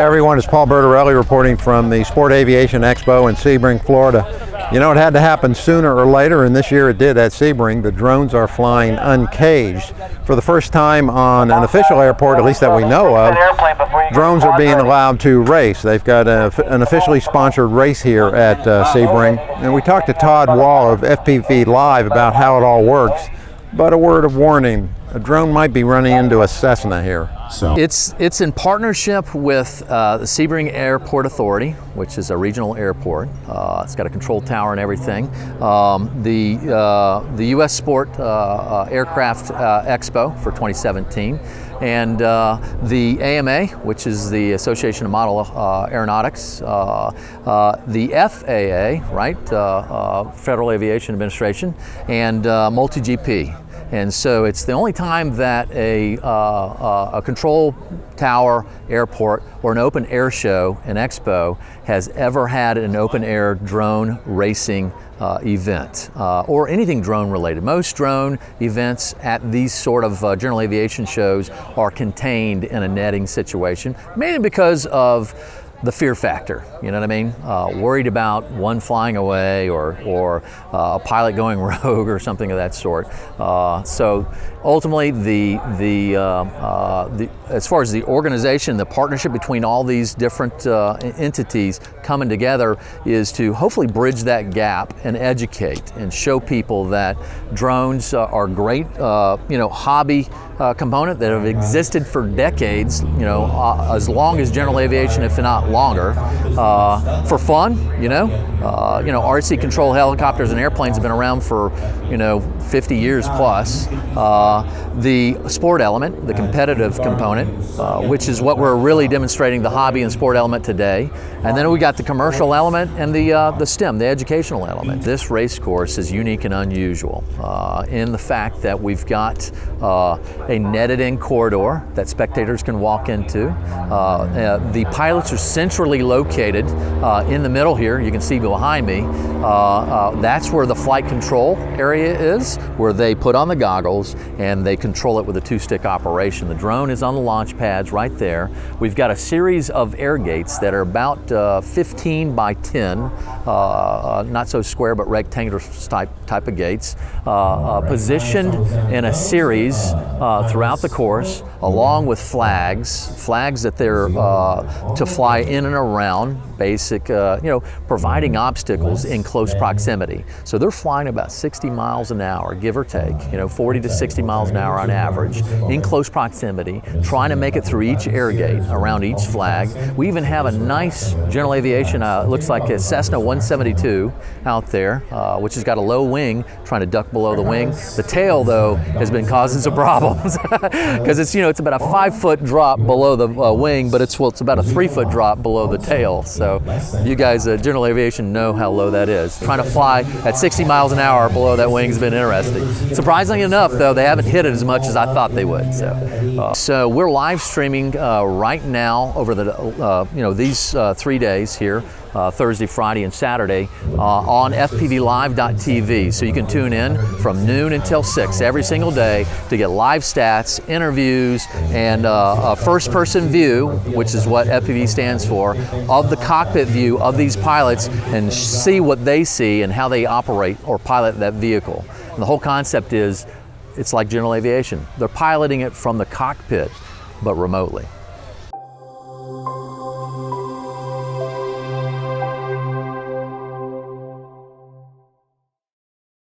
everyone, it's Paul Bertorelli reporting from the Sport Aviation Expo in Sebring, Florida. You know, it had to happen sooner or later, and this year it did at Sebring. The drones are flying uncaged. For the first time on an official airport, at least that we know of, drones are being allowed to race. They've got an officially sponsored race here at Sebring, and we talked to Todd Wall of FPV Live about how it all works. But a word of warning, a drone might be running into a Cessna here. So it's in partnership with the Sebring Airport Authority, which is a regional airport. It's got a control tower and everything. The U.S. Sport Aircraft Expo for 2017. And the AMA, which is the Association of Model Aeronautics, the FAA, right, Federal Aviation Administration, and MultiGP. And so it's the only time that a control tower, airport, or an open air show, an expo, has ever had an open air drone racing event, or anything drone related. Most drone events at these sort of general aviation shows are contained in a netting situation, mainly because of the fear factor, you know what I mean? Worried about one flying away or a pilot going rogue or something of that sort. So ultimately, as far as the organization, the partnership between all these different entities coming together is to hopefully bridge that gap and educate and show people that drones are great, hobby component that have existed for decades, as long as general aviation, if not longer, for fun, RC control helicopters and airplanes have been around for, 50 years plus. The sport element, the competitive component, which is what we're really demonstrating, the hobby and sport element today. And then we got the commercial element and the STEM, the educational element. This race course is unique and unusual in the fact that we've got a netted in corridor that spectators can walk into. The pilots are centrally located in the middle here. You can see behind me. That's where the flight control area is, where they put on the goggles and they control it with a two-stick operation. The drone is on the launch pads right there. We've got a series of air gates that are about 15 by 10, not so square but rectangular type of gates, positioned in a series throughout the course, along with flags that they're to fly in and around, basic, providing obstacles in close proximity. So they're flying about 60 miles an hour, give or take, 40 to 60 miles an hour on average, in close proximity, trying to make it through each air gate, around each flag. We even have a nice general aviation, looks like a Cessna 172 out there, which has got a low wing, trying to duck below the wing. The tail, though, has been causing some problems because it's about a 5-foot drop below the wing, but it's about a 3-foot drop below the tail. So you guys, general aviation, know how low that is. Trying to fly at 60 miles an hour below that wing has been interesting. Surprisingly enough, though, they haven't hit it as much as I thought they would. So we're live streaming right now over the these 3 days here. Thursday, Friday, and Saturday on fpvlive.tv. So you can tune in from noon until 6 every single day to get live stats, interviews, and a first-person view, which is what FPV stands for, of the cockpit view of these pilots and see what they see and how they operate or pilot that vehicle. And the whole concept is it's like general aviation. They're piloting it from the cockpit, but remotely.